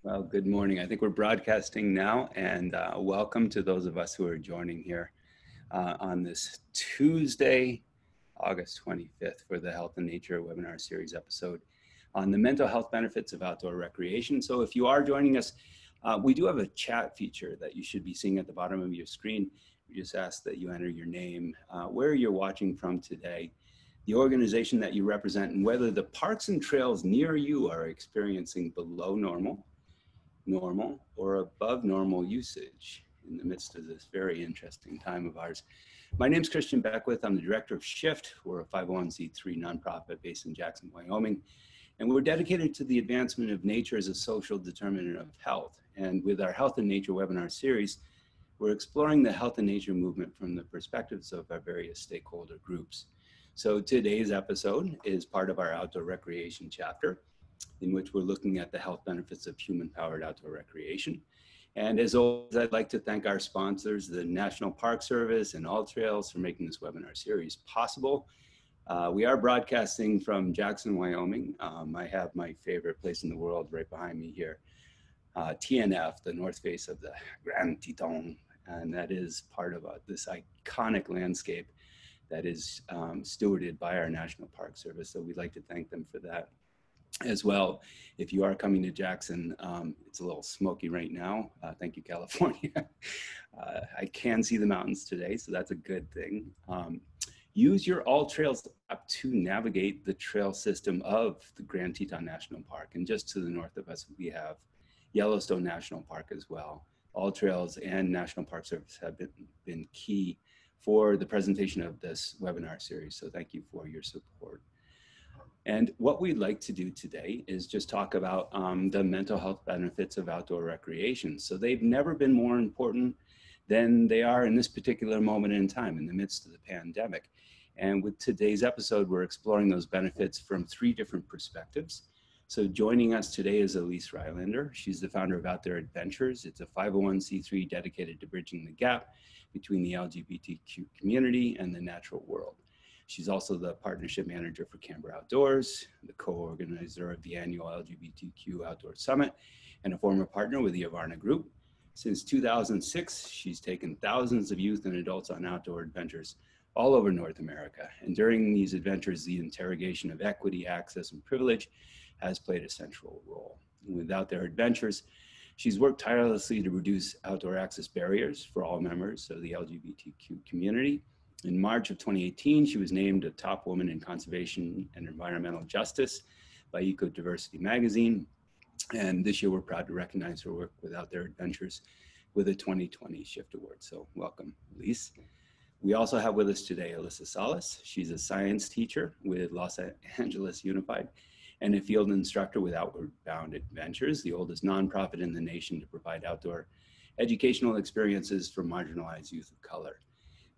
Well, good morning. I think we're broadcasting now, and welcome to those of us who are joining here on this Tuesday, August 25th for the Health and Nature webinar series episode on the mental health benefits of outdoor recreation. So if you are joining us, we do have a chat feature that you should be seeing at the bottom of your screen. We just ask that you enter your name, where you're watching from today, the organization that you represent, and whether the parks and trails near you are experiencing below normal, or above normal usage in the midst of this very interesting time of ours. My name is Christian Beckwith. I'm the director of SHIFT. We're a 501c3 nonprofit based in Jackson, Wyoming. And we're dedicated to the advancement of nature as a social determinant of health. And with our Health and Nature webinar series, we're exploring the health and nature movement from the perspectives of our various stakeholder groups. So today's episode is part of our outdoor recreation chapter, in which we're looking at the health benefits of human-powered outdoor recreation. And as always, I'd like to thank our sponsors, the National Park Service and All Trails, for making this webinar series possible. We are broadcasting from Jackson, Wyoming. I have my favorite place in the world right behind me here, TNF, the north face of the Grand Teton, and that is part of this iconic landscape that is stewarded by our National Park Service. So we'd like to thank them for that as well. If you are coming to Jackson, it's a little smoky right now. Thank you, California. I can see the mountains today, so that's a good thing. Use your All Trails app to navigate the trail system of the Grand Teton National Park. And just to the north of us, we have Yellowstone National Park as well. All Trails and National Park Service have been key for the presentation of this webinar series. So thank you for your support. And what we'd like to do today is just talk about the mental health benefits of outdoor recreation. So they've never been more important than they are in this particular moment in time, in the midst of the pandemic. And with today's episode, we're exploring those benefits from 3 different perspectives. So joining us today is Elyse Rylander. She's the founder of Out There Adventures. It's a 501c3 dedicated to bridging the gap between the LGBTQ community and the natural world. She's also the partnership manager for Canberra Outdoors, the co-organizer of the annual LGBTQ Outdoor Summit, and a former partner with the Avarna Group. Since 2006, she's taken thousands of youth and adults on outdoor adventures all over North America. And during these adventures, the interrogation of equity, access, and privilege has played a central role. And with Out There Adventures, she's worked tirelessly to reduce outdoor access barriers for all members of the LGBTQ community. In March of 2018, she was named a top woman in conservation and environmental justice by Ecodiversity magazine. And this year, we're proud to recognize her work with Out There Adventures with a 2020 Shift Award. So welcome, Elyse. We also have with us today Alyssa Solis. She's a science teacher with Los Angeles Unified and a field instructor with Outward Bound Adventures, the oldest nonprofit in the nation to provide outdoor educational experiences for marginalized youth of color.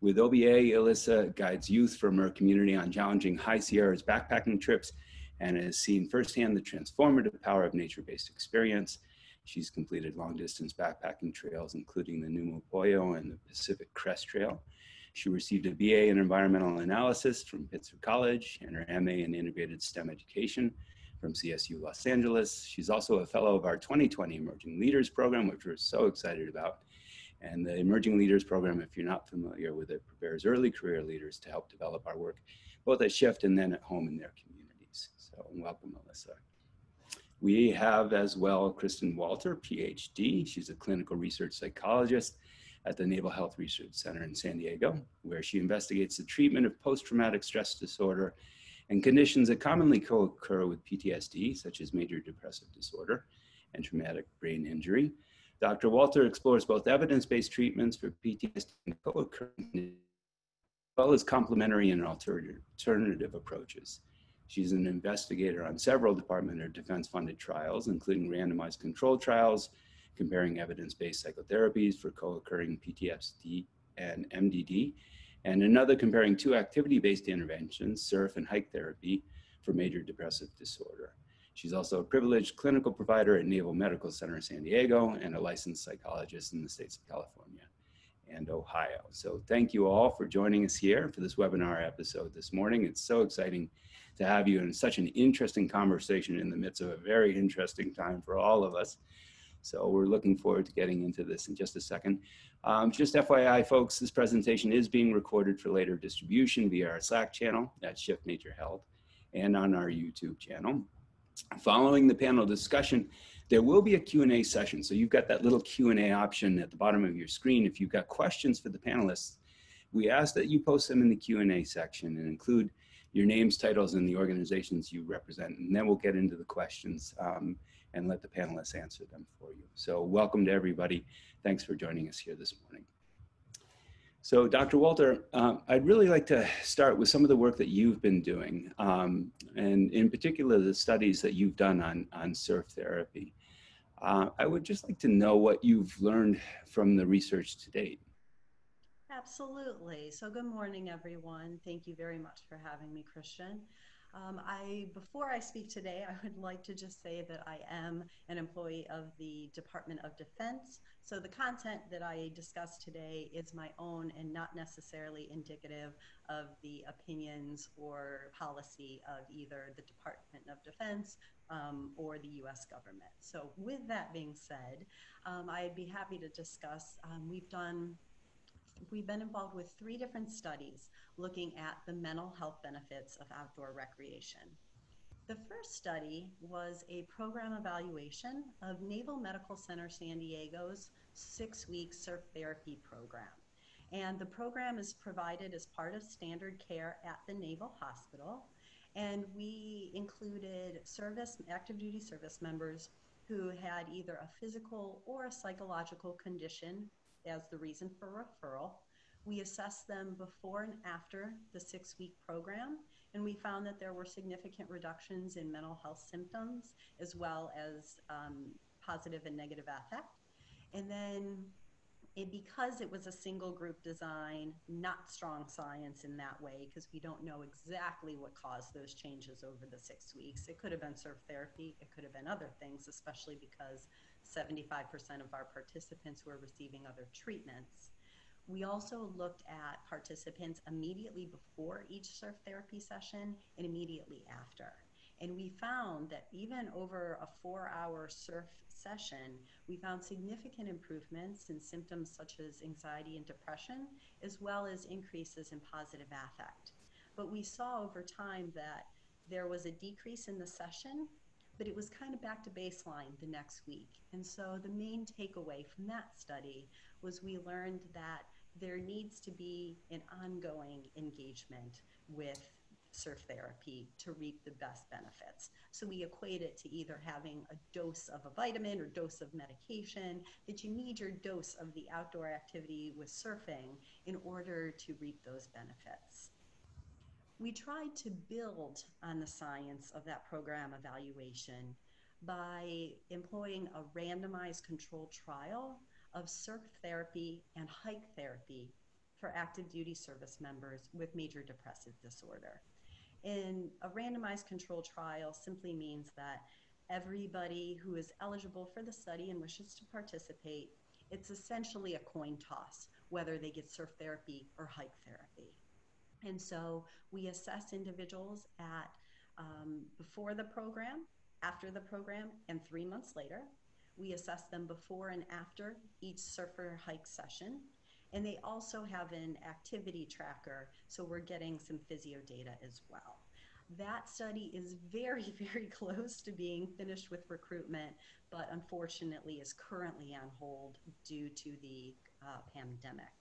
With OBA, Alyssa guides youth from her community on challenging High Sierras backpacking trips and has seen firsthand the transformative power of nature-based experience. She's completed long-distance backpacking trails, including the Numapoyo and the Pacific Crest Trail. She received a BA in Environmental Analysis from Pittsburgh College and her MA in Integrated STEM Education from CSU Los Angeles. She's also a fellow of our 2020 Emerging Leaders Program, which we're so excited about. And the Emerging Leaders Program, if you're not familiar with it, prepares early career leaders to help develop our work, both at SHIFT and then at home in their communities. So welcome, Alyssa. We have as well Kristen Walter, PhD. She's a clinical research psychologist at the Naval Health Research Center in San Diego, where she investigates the treatment of post-traumatic stress disorder and conditions that commonly co-occur with PTSD, such as major depressive disorder and traumatic brain injury. Dr. Walter explores both evidence-based treatments for PTSD and co-occurring, as well as complementary and alternative approaches. She's an investigator on several Department of Defense funded trials, including randomized controlled trials, comparing evidence-based psychotherapies for co-occurring PTSD and MDD, and another comparing 2 activity-based interventions, surf and hike therapy, for major depressive disorder. She's also a privileged clinical provider at Naval Medical Center in San Diego and a licensed psychologist in the states of California and Ohio. So thank you all for joining us here for this webinar episode this morning. It's so exciting to have you in such an interesting conversation in the midst of a very interesting time for all of us. So we're looking forward to getting into this in just a second. Just FYI, folks, this presentation is being recorded for later distribution via our Slack channel at Shift Nature Health and on our YouTube channel. Following the panel discussion, there will be a Q&A session. So you've got that little Q&A option at the bottom of your screen. If you've got questions for the panelists, we ask that you post them in the Q&A section and include your names, titles, and the organizations you represent. And then we'll get into the questions and let the panelists answer them for you. So welcome to everybody. Thanks for joining us here this morning. So Dr. Walter, I'd really like to start with some of the work that you've been doing, and in particular, the studies that you've done on surf therapy. I would just like to know what you've learned from the research to date. Absolutely. So good morning, everyone. Thank you very much for having me, Christian. Before I speak today, I would like to just say that I am an employee of the Department of Defense. So the content that I discuss today is my own and not necessarily indicative of the opinions or policy of either the Department of Defense or the U.S. government. So with that being said, I'd be happy to discuss. We've been involved with 3 different studies looking at the mental health benefits of outdoor recreation. The first study was a program evaluation of Naval Medical Center San Diego's 6-week surf therapy program. And the program is provided as part of standard care at the Naval Hospital. And we included active duty service members who had either a physical or a psychological condition as the reason for referral. We assessed them before and after the 6-week program, and we found that there were significant reductions in mental health symptoms as well as positive and negative affect. And then because it was a single group design, not strong science in that way, because we don't know exactly what caused those changes over the 6 weeks. It could have been surf therapy, it could have been other things, especially because 75% of our participants were receiving other treatments. We also looked at participants immediately before each surf therapy session and immediately after. And we found that even over a 4-hour surf session, we found significant improvements in symptoms such as anxiety and depression, as well as increases in positive affect. But we saw over time that there was a decrease in the session, but it was kind of back to baseline the next week. And so the main takeaway from that study was we learned that there needs to be an ongoing engagement with surf therapy to reap the best benefits. So we equate it to either having a dose of a vitamin or dose of medication, that you need your dose of the outdoor activity with surfing in order to reap those benefits. We tried to build on the science of that program evaluation by employing a randomized controlled trial of surf therapy and hike therapy for active duty service members with major depressive disorder. And a randomized controlled trial simply means that everybody who is eligible for the study and wishes to participate, it's essentially a coin toss, whether they get surf therapy or hike therapy. And so we assess individuals at before the program, after the program, and 3 months later. We assess them before and after each surfer hike session. And they also have an activity tracker, so we're getting some physio data as well. That study is very, very close to being finished with recruitment, but unfortunately is currently on hold due to the pandemic.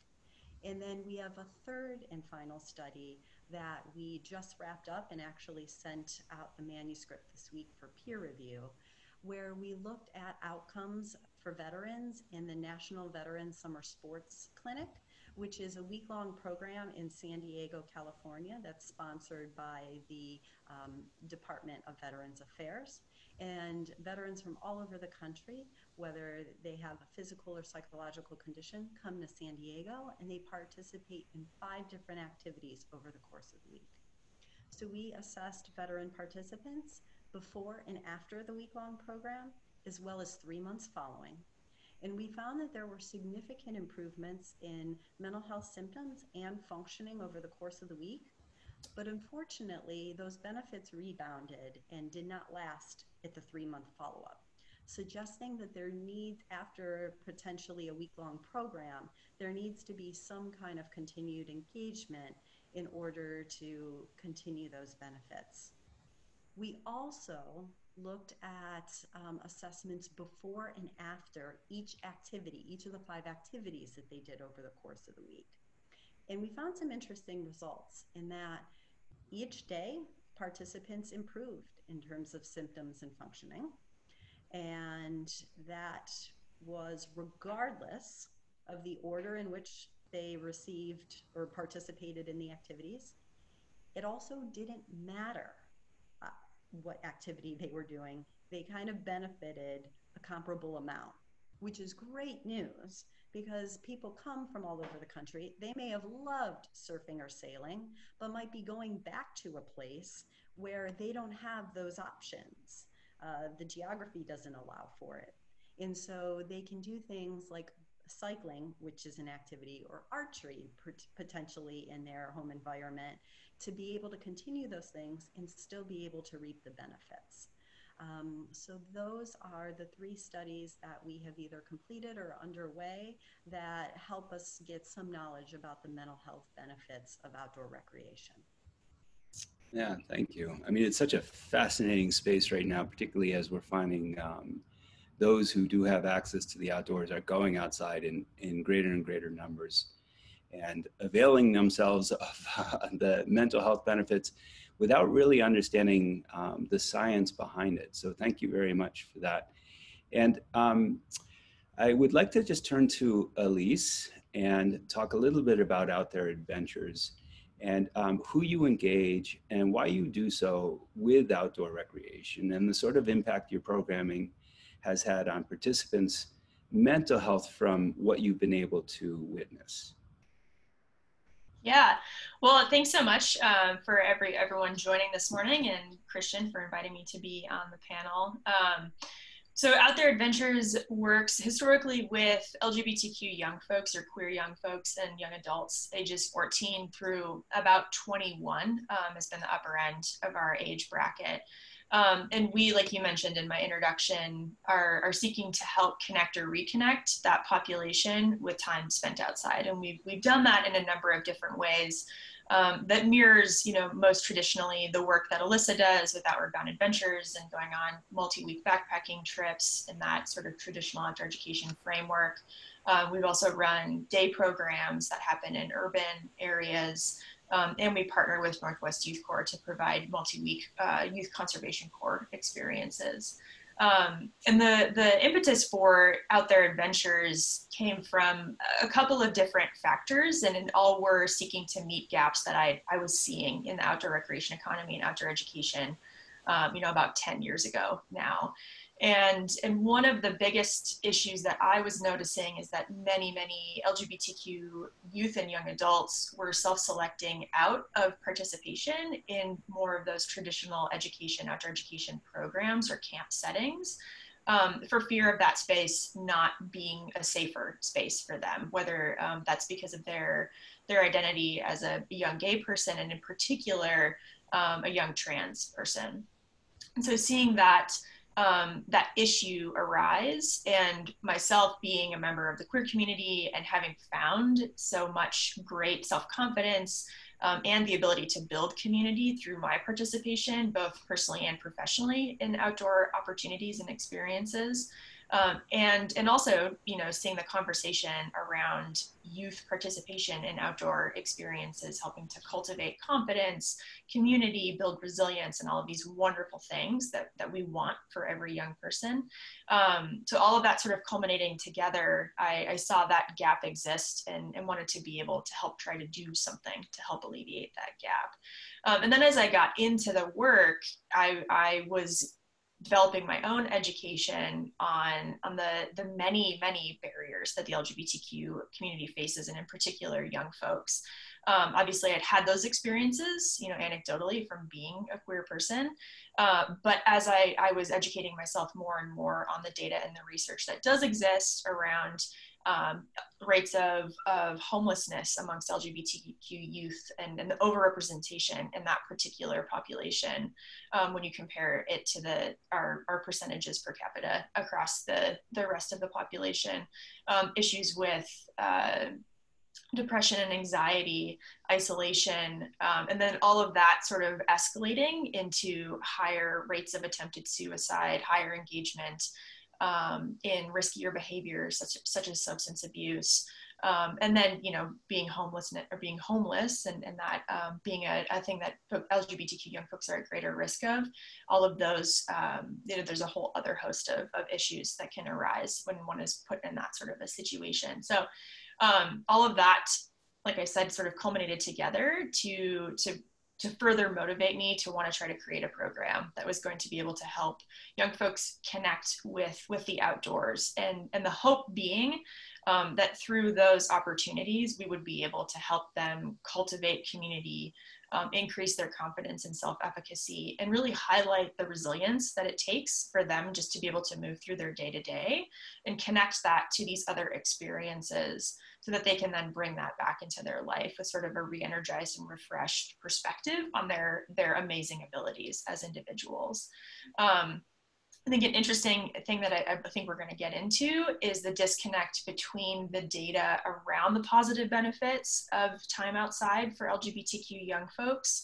And then we have a third and final study that we just wrapped up and actually sent out the manuscript this week for peer review, where we looked at outcomes for veterans in the National Veterans Summer Sports Clinic, which is a week-long program in San Diego, California, that's sponsored by the Department of Veterans Affairs. And veterans from all over the country, whether they have a physical or psychological condition, come to San Diego, and they participate in 5 different activities over the course of the week. So we assessed veteran participants before and after the week-long program, as well as 3 months following. And we found that there were significant improvements in mental health symptoms and functioning over the course of the week. But unfortunately, those benefits rebounded and did not last at the 3-month follow-up. suggesting that there needs, after potentially a week-long program, there needs to be some kind of continued engagement in order to continue those benefits. We also looked at assessments before and after each activity, each of the 5 activities that they did over the course of the week. And we found some interesting results in that each day participants improved in terms of symptoms and functioning. And that was regardless of the order in which they received or participated in the activities. It also didn't matter what activity they were doing. They kind of benefited a comparable amount, which is great news because people come from all over the country. They may have loved surfing or sailing, but might be going back to a place where they don't have those options. The geography doesn't allow for it. And so they can do things like cycling, which is an activity, or archery, potentially in their home environment, to be able to continue those things and still be able to reap the benefits. So those are the 3 studies that we have either completed or underway that help us get some knowledge about the mental health benefits of outdoor recreation. Yeah, thank you. I mean, it's such a fascinating space right now, particularly as we're finding those who do have access to the outdoors are going outside in greater and greater numbers and availing themselves of the mental health benefits without really understanding the science behind it. So thank you very much for that. And I would like to just turn to Elyse and talk a little bit about Out There Adventures and who you engage and why you do so with outdoor recreation and the sort of impact your programming has had on participants' mental health from what you've been able to witness. Yeah, well, thanks so much for everyone joining this morning, and Christian for inviting me to be on the panel. So Out There Adventures works historically with LGBTQ young folks or queer young folks and young adults ages 14 through about 21 has been the upper end of our age bracket. And we, like you mentioned in my introduction, are seeking to help connect or reconnect that population with time spent outside. And we've done that in a number of different ways that mirrors, most traditionally the work that Alyssa does with Outward Bound Adventures and going on multi-week backpacking trips in that sort of traditional outdoor education framework. We've also run day programs that happen in urban areas. And we partner with Northwest Youth Corps to provide multi-week youth conservation corps experiences. And the impetus for Out There Adventures came from a couple of different factors, and all were seeking to meet gaps that I was seeing in the outdoor recreation economy and outdoor education, about 10 years ago now. And one of the biggest issues that I was noticing is that many LGBTQ youth and young adults were self-selecting out of participation in more of those traditional outdoor education programs or camp settings for fear of that space not being a safer space for them, whether that's because of their identity as a young gay person and in particular a young trans person. And so seeing that issue arise, and myself being a member of the queer community and having found so much great self-confidence and the ability to build community through my participation, both personally and professionally in outdoor opportunities and experiences. And also, seeing the conversation around youth participation in outdoor experiences, helping to cultivate confidence, community, build resilience, and all of these wonderful things that we want for every young person. So all of that sort of culminating together, I saw that gap exist and wanted to be able to help try to do something to help alleviate that gap. And then as I got into the work, I was developing my own education on the many barriers that the LGBTQ community faces, and in particular young folks. Obviously I'd had those experiences, anecdotally from being a queer person, but as I was educating myself more and more on the data and the research that does exist around rates of homelessness amongst LGBTQ youth and the overrepresentation in that particular population when you compare it to our percentages per capita across the rest of the population. Issues with depression and anxiety, isolation, and then all of that sort of escalating into higher rates of attempted suicide, higher engagement in riskier behaviors such as substance abuse, and then, you know, being homeless and that being a thing that LGBTQ young folks are at greater risk of. All of those, you know, there's a whole other host of issues that can arise when one is put in that sort of a situation. So all of that, like I said, sort of culminated together to further motivate me to want to try to create a program that was going to be able to help young folks connect with the outdoors, and the hope being that through those opportunities we would be able to help them cultivate community, increase their confidence and self-efficacy, and really highlight the resilience that it takes for them just to be able to move through their day-to-day and connect that to these other experiences so that they can then bring that back into their life with sort of a re-energized and refreshed perspective on their amazing abilities as individuals. I think an interesting thing that I think we're going to get into is the disconnect between the data around the positive benefits of time outside for LGBTQ young folks,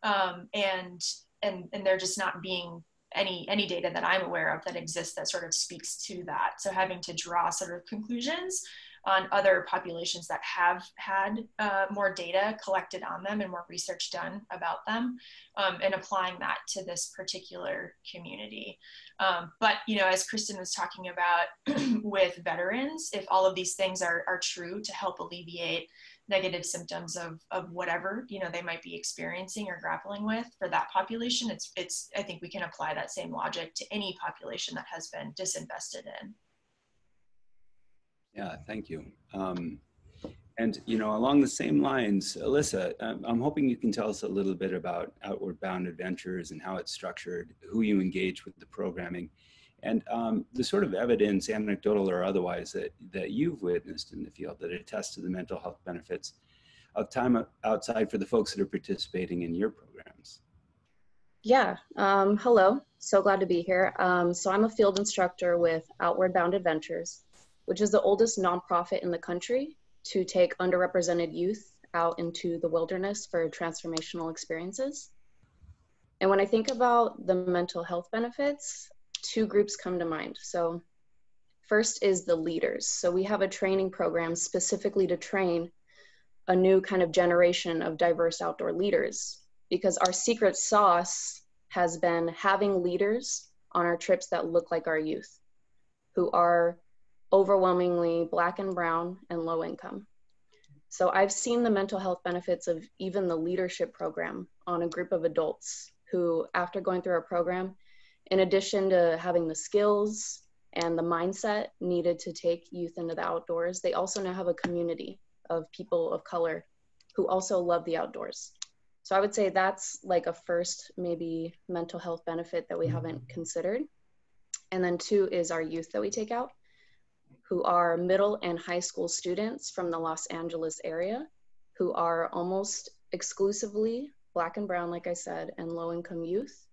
and there just not being any data that I'm aware of that exists that sort of speaks to that. So having to draw sort of conclusions on other populations that have had more data collected on them and more research done about them, and applying that to this particular community. But, you know, as Kristen was talking about with veterans, if all of these things are true to help alleviate negative symptoms of whatever, you know, they might be experiencing or grappling with for that population, I think we can apply that same logic to any population that has been disinvested in. Yeah, thank you. And, you know, along the same lines, Alyssa, I'm hoping you can tell us a little bit about Outward Bound Adventures and how it's structured, who you engage with the programming, and the sort of evidence, anecdotal or otherwise, that you've witnessed in the field that attests to the mental health benefits of time outside for the folks that are participating in your programs. Yeah, hello, so glad to be here. So I'm a field instructor with Outward Bound Adventures, which is the oldest nonprofit in the country to take underrepresented youth out into the wilderness for transformational experiences. And when I think about the mental health benefits, two groups come to mind. So first is the leaders. So we have a training program specifically to train a new kind of generation of diverse outdoor leaders, because our secret sauce has been having leaders on our trips that look like our youth, who are overwhelmingly Black and brown and low income. So I've seen the mental health benefits of even the leadership program on a group of adults who, after going through our program, in addition to having the skills and the mindset needed to take youth into the outdoors, they also now have a community of people of color who also love the outdoors. So I would say that's like a first maybe mental health benefit that we haven't considered. And then two is our youth that we take out, who are middle and high school students from the Los Angeles area, who are almost exclusively Black and brown, like I said, and low-income youth,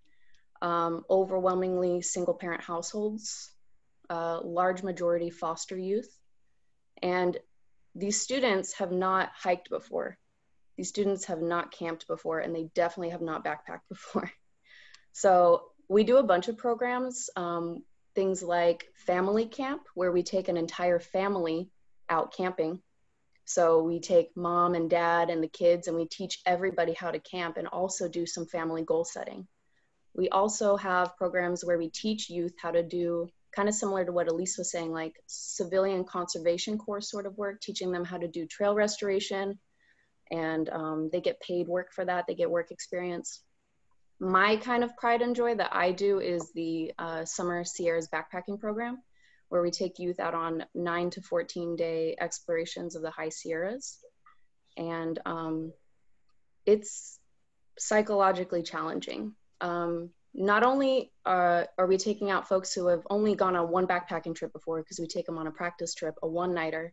overwhelmingly single-parent households, large majority foster youth. And these students have not hiked before. These students have not camped before, and they definitely have not backpacked before. So we do a bunch of programs, things like family camp, where we take an entire family out camping. So we take mom and dad and the kids, and we teach everybody how to camp and also do some family goal setting. We also have programs where we teach youth how to do, kind of similar to what Elyse was saying, like civilian conservation corps sort of work, teaching them how to do trail restoration, and they get paid work for that, they get work experience. My kind of pride and joy that I do is the Summer Sierras backpacking program, where we take youth out on 9 to 14 day explorations of the high Sierras. And it's psychologically challenging. not only are we taking out folks who have only gone on one backpacking trip before, because we take them on a practice trip, a one-nighter,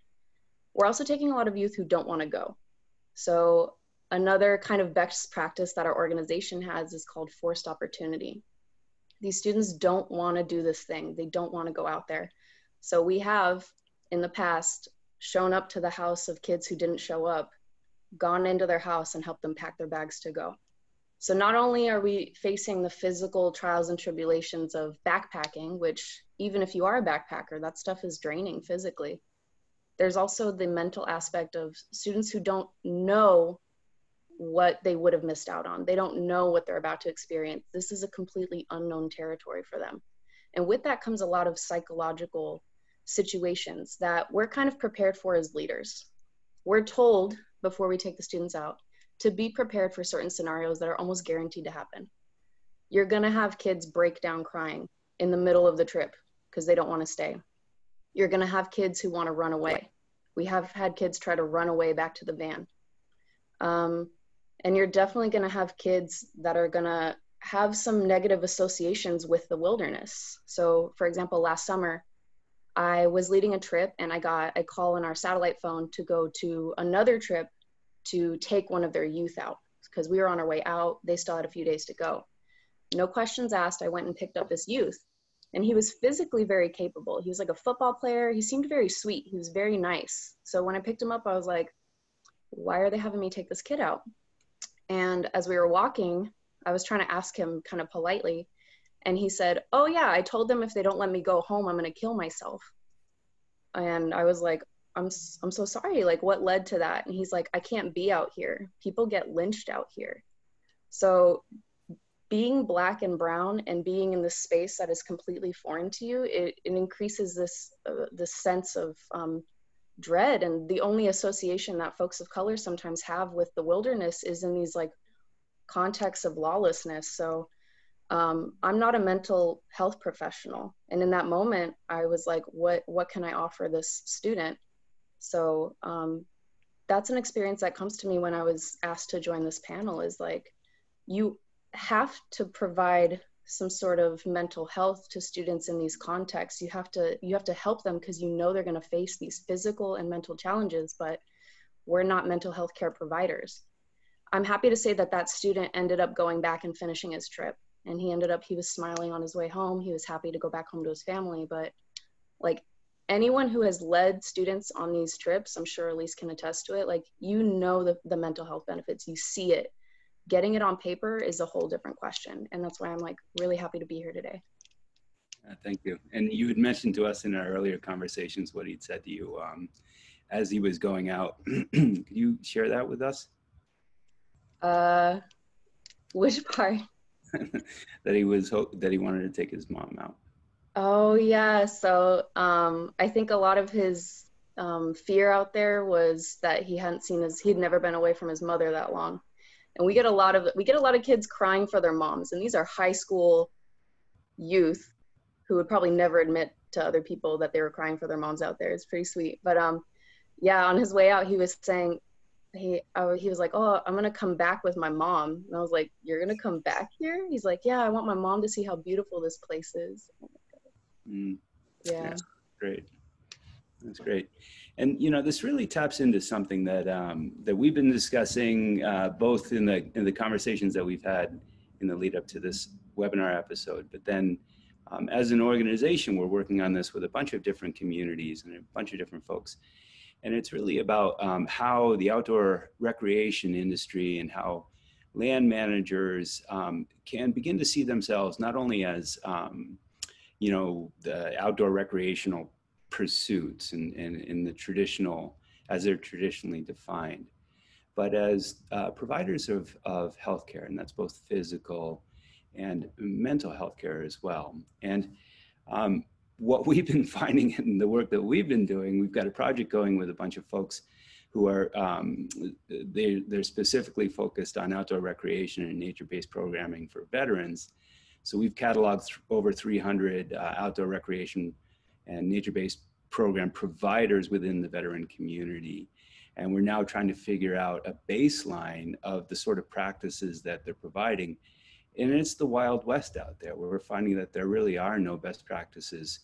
we're also taking a lot of youth who don't want to go. So another kind of best practice that our organization has is called forced opportunity. These students don't want to do this thing. They don't want to go out there. So we have, in the past, shown up to the house of kids who didn't show up, gone into their house and helped them pack their bags to go. So not only are we facing the physical trials and tribulations of backpacking, which even if you are a backpacker, that stuff is draining physically. There's also the mental aspect of students who don't know what they would have missed out on. They don't know what they're about to experience. This is a completely unknown territory for them. And with that comes a lot of psychological situations that we're kind of prepared for as leaders. We're told before we take the students out to be prepared for certain scenarios that are almost guaranteed to happen. You're gonna have kids break down crying in the middle of the trip because they don't want to stay. You're gonna have kids who want to run away. We have had kids try to run away back to the van. And you're definitely gonna have kids that are gonna have some negative associations with the wilderness. So for example, last summer, I was leading a trip and I got a call on our satellite phone to go to another trip to take one of their youth out because we were on our way out. They still had a few days to go. No questions asked, I went and picked up this youth, and he was physically very capable. He was like a football player. He seemed very sweet. He was very nice. So when I picked him up, I was like, why are they having me take this kid out? And as we were walking, I was trying to ask him kind of politely, and he said, oh yeah, I told them if they don't let me go home, I'm gonna kill myself. And I was like, I'm so sorry, like what led to that? And he's like, I can't be out here. People get lynched out here. So being Black and brown and being in this space that is completely foreign to you, it increases this sense of dread. And the only association that folks of color sometimes have with the wilderness is in these like contexts of lawlessness. So I'm not a mental health professional. And in that moment, I was like, what can I offer this student? So that's an experience that comes to me when I was asked to join this panel, is like, you have to provide some sort of mental health to students in these contexts. You have to help them because you know they're going to face these physical and mental challenges, but we're not mental health care providers. I'm happy to say that that student ended up going back and finishing his trip, and he was smiling on his way home. He was happy to go back home to his family. But like anyone who has led students on these trips, I'm sure Elyse can attest to it, like, you know, the mental health benefits, you see it. Getting it on paper is a whole different question. And that's why I'm like really happy to be here today. Thank you. And you had mentioned to us in our earlier conversations what he'd said to you as he was going out. Could you share that with us? Which part? That he wanted to take his mom out. Oh yeah. So I think a lot of his fear out there was that he'd never been away from his mother that long. And we get a lot of kids crying for their moms, and these are high school youth who would probably never admit to other people that they were crying for their moms out there. It's pretty sweet. But yeah, on his way out, he was saying, he was like, oh, I'm gonna come back with my mom. And I was like, you're gonna come back here? He's like, yeah, I want my mom to see how beautiful this place is. Oh my God. Yeah. That's great. That's great. And you know, this really taps into something that that we've been discussing both in the conversations that we've had in the lead up to this webinar episode, but then as an organization, we're working on this with a bunch of different communities and a bunch of different folks. And it's really about how the outdoor recreation industry and how land managers can begin to see themselves not only as, you know, the outdoor recreational pursuits and in the traditional, as they're traditionally defined, but as providers of healthcare, and that's both physical and mental health care as well. And what we've been finding in the work that we've been doing, we've got a project going with a bunch of folks who are, they're specifically focused on outdoor recreation and nature-based programming for veterans. So we've cataloged over 300 outdoor recreation and nature-based program providers within the veteran community. And we're now trying to figure out a baseline of the sort of practices that they're providing And it's the Wild West out there, where we're finding that there really are no best practices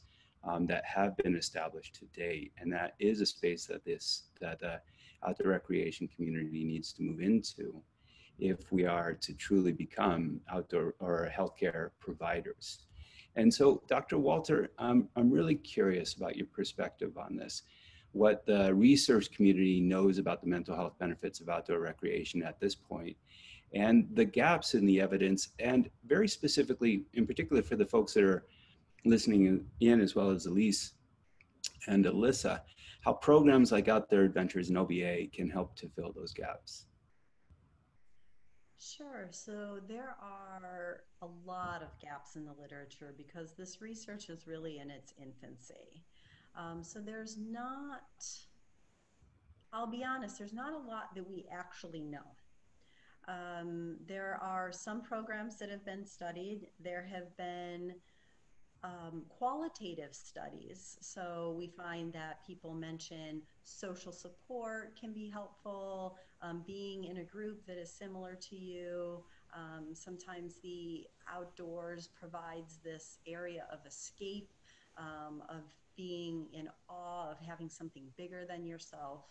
that have been established to date. And that is a space that the outdoor recreation community needs to move into if we are to truly become outdoor or healthcare providers. And so, Dr. Walter, I'm really curious about your perspective on this, what the research community knows about the mental health benefits of outdoor recreation at this point, and the gaps in the evidence, and very specifically, in particular for the folks that are listening in, as well as Elyse and Alyssa, how programs like Outdoor Adventures and OBA can help to fill those gaps. Sure. So there are a lot of gaps in the literature because this research is really in its infancy. So there's not, I'll be honest, there's not a lot that we actually know. There are some programs that have been studied. There have been qualitative studies. So we find that people mention social support can be helpful, being in a group that is similar to you. Sometimes the outdoors provides this area of escape, of being in awe of having something bigger than yourself.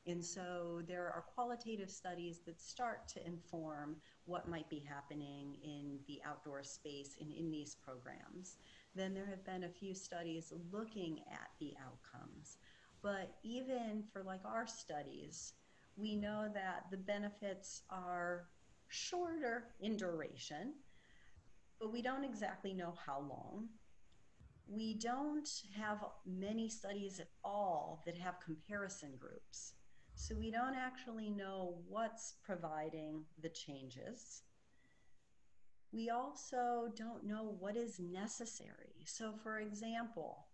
And so there are qualitative studies that start to inform what might be happening in the outdoor space and in these programs. Then there have been a few studies looking at the outcomes. But even for like our studies, we know that the benefits are shorter in duration, but we don't exactly know how long. We don't have many studies at all that have comparison groups. So we don't actually know what's providing the changes. We also don't know what is necessary. So for example,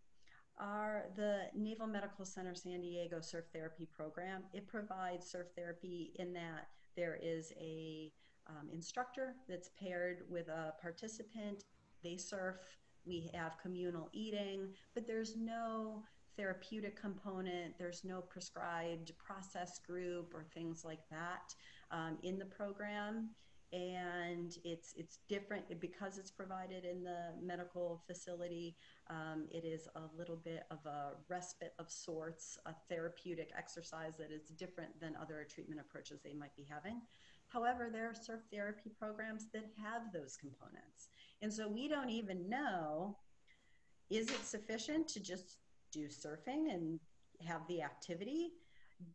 the Naval Medical Center San Diego surf therapy program, it provides surf therapy in that there is a instructor that's paired with a participant. They surf, we have communal eating, but there's no therapeutic component, there's no prescribed process group or things like that in the program. And it's different because it's provided in the medical facility. It is a little bit of a respite of sorts, a therapeutic exercise that is different than other treatment approaches they might be having. However, there are surf therapy programs that have those components. And so we don't even know, is it sufficient to just do surfing and have the activity?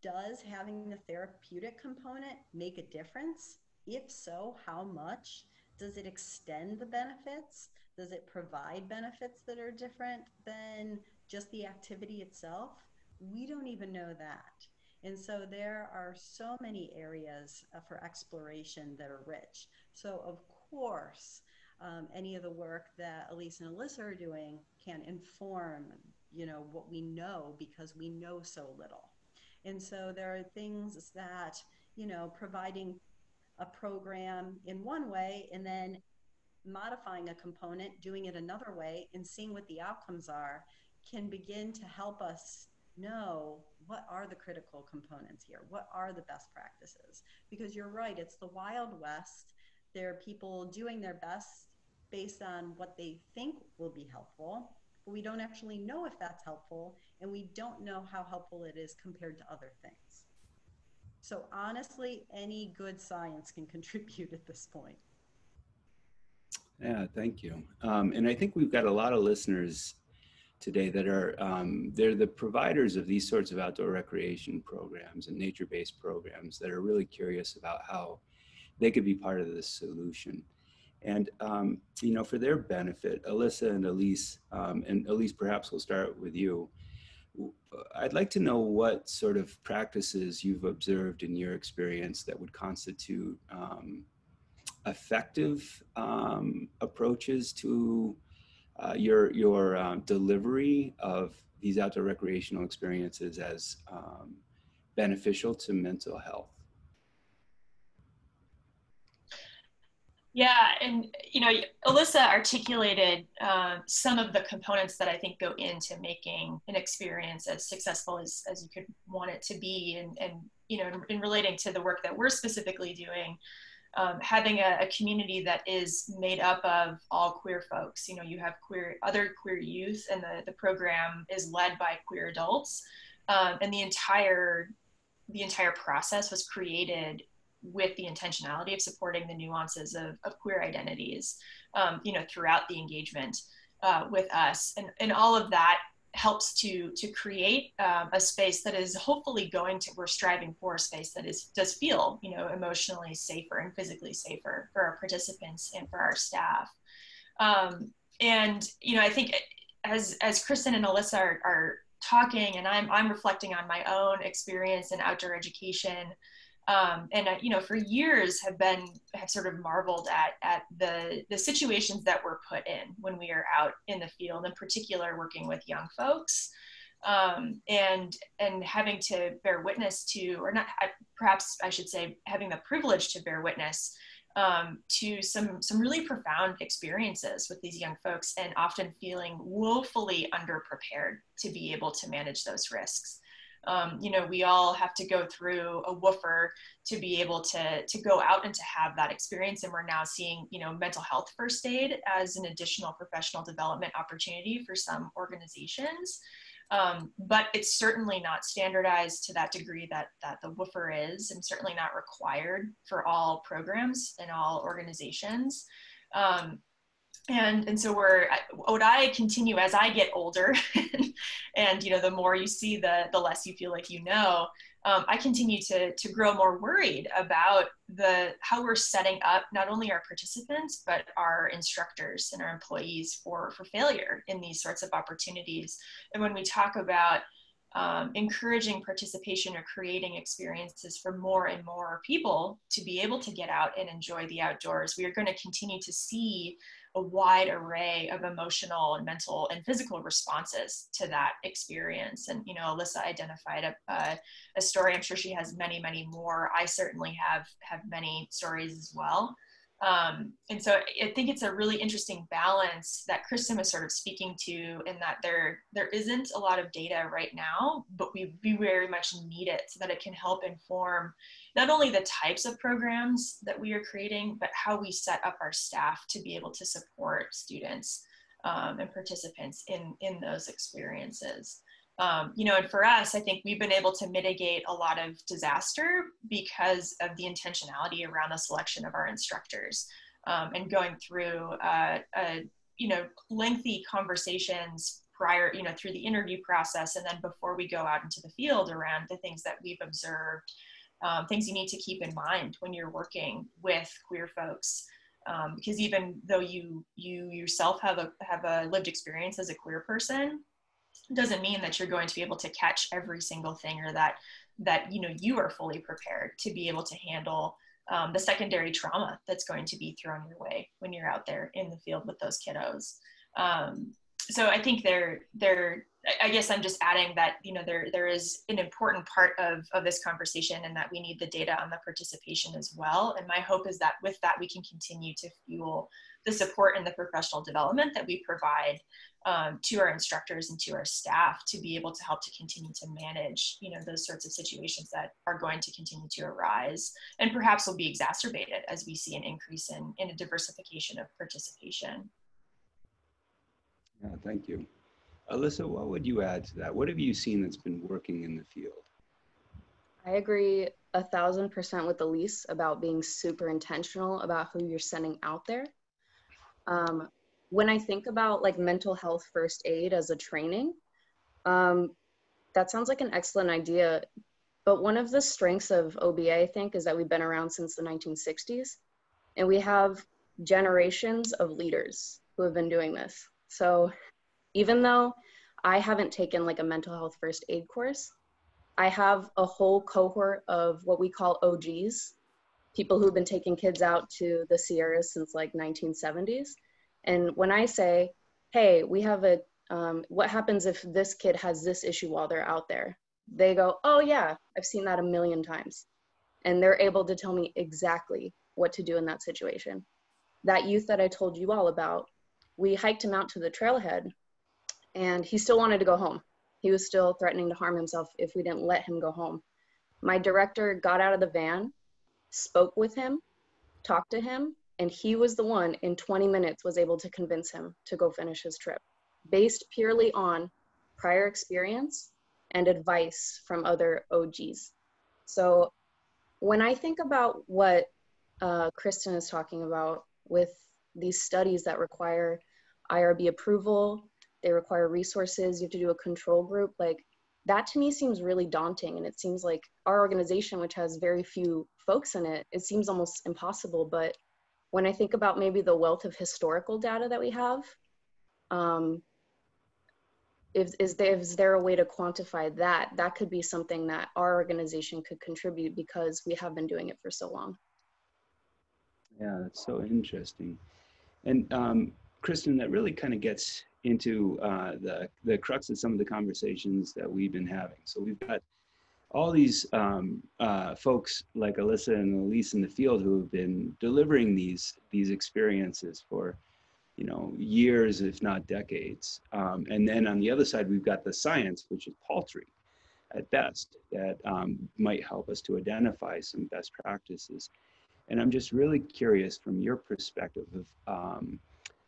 Does having the therapeutic component make a difference? If so, how much? Does it extend the benefits? Does it provide benefits that are different than just the activity itself? We don't even know that. And so there are so many areas for exploration that are rich. So of course, any of the work that Elyse and Alyssa are doing can inform, what we know because we know so little. And so there are things that, providing a program in one way and then modifying a component, doing it another way, and seeing what the outcomes are can begin to help us know what are the critical components here, what are the best practices. Because you're right, it's the Wild West. There are people doing their best based on what they think will be helpful, but we don't actually know if that's helpful, and we don't know how helpful it is compared to other things. So honestly, any good science can contribute at this point. Yeah, thank you. And I think we've got a lot of listeners today that are, they're the providers of these sorts of outdoor recreation programs and nature-based programs that are really curious about how they could be part of this solution. And, for their benefit, Alyssa and Elyse, perhaps we'll start with you. I'd like to know what sort of practices you've observed in your experience that would constitute effective approaches to your delivery of these outdoor recreational experiences as beneficial to mental health. Yeah, and Alyssa articulated some of the components that I think go into making an experience as successful as you could want it to be, and in relating to the work that we're specifically doing. having a community that is made up of all queer folks. You know, you have other queer youth, and the program is led by queer adults, and the entire process was created with the intentionality of supporting the nuances of queer identities, you know, throughout the engagement with us, and all of that helps to create a space that is hopefully we're striving for a space that does feel, you know, emotionally safer and physically safer for our participants and for our staff. And, you know, I think as Kristen and Alyssa are talking, and I'm reflecting on my own experience in outdoor education, and you know, for years have sort of marveled at the situations that we're put in when we are out in the field, in particular working with young folks, and having to bear witness to, or not, perhaps I should say, having the privilege to bear witness to some really profound experiences with these young folks, and often feeling woefully underprepared to be able to manage those risks. You know, we all have to go through a woofer to be able to go out and to have that experience. And we're now seeing, you know, mental health first aid as an additional professional development opportunity for some organizations. But it's certainly not standardized to that degree that the woofer is, and certainly not required for all programs and all organizations. And so what I continue as I get older, and you know, the more you see, the less you feel like you know, I continue to grow more worried about how we're setting up not only our participants, but our instructors and our employees for failure in these sorts of opportunities. And when we talk about encouraging participation or creating experiences for more and more people to be able to get out and enjoy the outdoors, we are going to continue to see a wide array of emotional and mental and physical responses to that experience. And, you know, Alyssa identified a story. I'm sure she has many, many more. I certainly have many stories as well. And so I think it's a really interesting balance that Kristen was sort of speaking to, in that there isn't a lot of data right now, but we very much need it so that it can help inform not only the types of programs that we are creating, but how we set up our staff to be able to support students and participants in those experiences. You know, and for us, I think we've been able to mitigate a lot of disaster because of the intentionality around the selection of our instructors, and going through, you know, lengthy conversations prior, you know, through the interview process, and then before we go out into the field around the things that we've observed, things you need to keep in mind when you're working with queer folks. Because even though you yourself have a lived experience as a queer person, doesn't mean that you're going to be able to catch every single thing, or that you know, you are fully prepared to be able to handle the secondary trauma that's going to be thrown your way when you're out there in the field with those kiddos. So I think I guess I'm just adding that, you know, there is an important part of this conversation, and that we need the data on the participation as well. And my hope is that with that, we can continue to fuel the support and the professional development that we provide to our instructors and to our staff, to be able to help to continue to manage, you know, those sorts of situations that are going to continue to arise, and perhaps will be exacerbated as we see an increase in a diversification of participation. Yeah, thank you. Alyssa, what would you add to that? What have you seen that's been working in the field? I agree 1,000% with Elyse about being super intentional about who you're sending out there. When I think about like mental health first aid as a training, that sounds like an excellent idea. But one of the strengths of OBA, I think, is that we've been around since the 1960s, and we have generations of leaders who have been doing this. So even though I haven't taken like a mental health first aid course, I have a whole cohort of what we call OGs, people who've been taking kids out to the Sierras since like 1970s. And when I say, hey, we have what happens if this kid has this issue while they're out there? They go, oh yeah, I've seen that a million times. And they're able to tell me exactly what to do in that situation. That youth that I told you all about, we hiked him out to the trailhead, and he still wanted to go home. He was still threatening to harm himself if we didn't let him go home. My director got out of the van, spoke with him, talked to him, and he was the one in 20 minutes was able to convince him to go finish his trip, based purely on prior experience and advice from other OGs. So when I think about what Kristen is talking about with these studies that require IRB approval, they require resources, you have to do a control group, like that to me seems really daunting. And it seems like our organization, which has very few folks in it, it seems almost impossible. But when I think about maybe the wealth of historical data that we have, is there a way to quantify that? That could be something that our organization could contribute because we have been doing it for so long. Yeah, that's so interesting. And Kristen, that really kind of gets into the crux of some of the conversations that we've been having. So we've got all these folks like Alyssa and Elyse in the field who have been delivering these experiences for, you know, years, if not decades. And then on the other side, we've got the science, which is paltry at best, that might help us to identify some best practices. And I'm just really curious from your perspective of